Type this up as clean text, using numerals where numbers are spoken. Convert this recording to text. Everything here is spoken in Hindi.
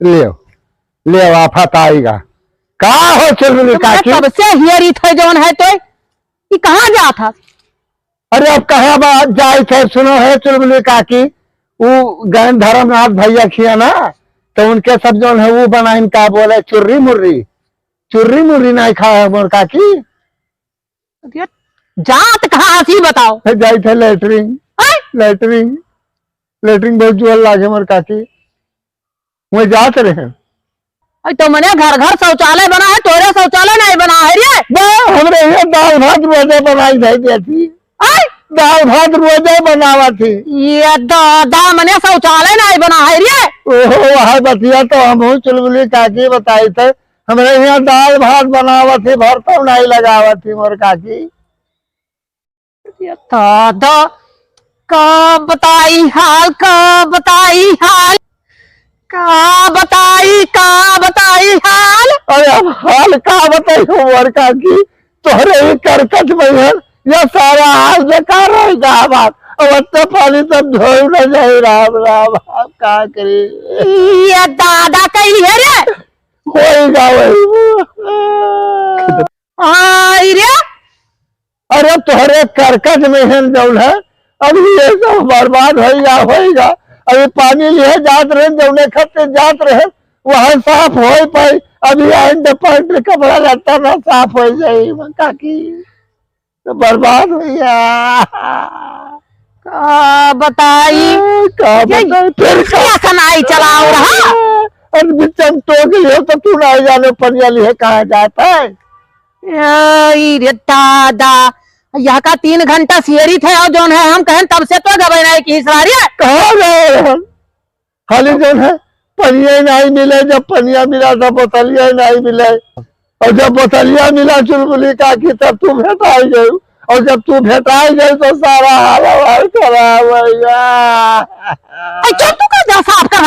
ले ले आफत आएगा। कहा हो चुलबुली काकी? कब से हियरी थे जौन है तो ये कहाँ जा था? अरे अब कहे बात जाए थे, सुनो है चुलबुली काकी, वो गैन धर्मनाथ भैया खिया ना, तो उनके सब जौन है वो बना इनका बोले चुर्री मुर्री नहीं खा है मोर काकी। जात कहाँ हसी बताओ? जाए थे लेटरिंग बहुत जुअल लागे मोर काकी, वही जाते रहे। तो मैंने घर घर शौचालय बना है, तोरे शौचालय नहीं बना है रे? हमरे यहाँ दाल भात रोजे बनाई थी, दाल भात रोजे बनावा थी। ये दादा मैंने शौचालय नहीं बना है रे? ओहो वह बतिया तो हम चुलबुली काकी बताई थे, हमरे यहाँ दाल भात बनावा थी, भरता नहीं लगावा थी मोर काकी। दादा का बताई हाल, का बताई हाल। अरे अब हाल का बताई मोर काकी, तोहरे ही करकट में है यह सारा हाल बेकार रहेगा। बात अब तो पानी सब धोई न जाए। राम राम आप का करे? ये दादा कही है रे? होएगा वही। आई रे अरे तोहरे करकट में है जौन है, अब ये सब बर्बाद होएगा। अभी पानी लिए जात रहे, जौने खत्ते जात रहे वहां साफ हो पाई, अभी एंड पॉइंट कपड़ा लगता ना साफ हो जाए काकी, तो बर्बाद हो गया। का बताई फिर सनाई चलाओ रहा। बिचम टोक लियो तो तू ना जाने पनिया लिए कहाँ जाता है। रे दादा यहाँ का 3 घंटा सियरी थे और जौन है हम कहें तब से तो गए नहीं की सवारी है। कहाँ गए खाली जौन है पनिया नहीं मिले, जब पनिया मिला तो बोतलिया नहीं मिले, और जब बोतलिया मिला चुलबुली काकी तब तू भेटाई गई, और जब तू भेटाई गई तो सारा हाल खराब हो गया। चुप तू कर, साफ कर।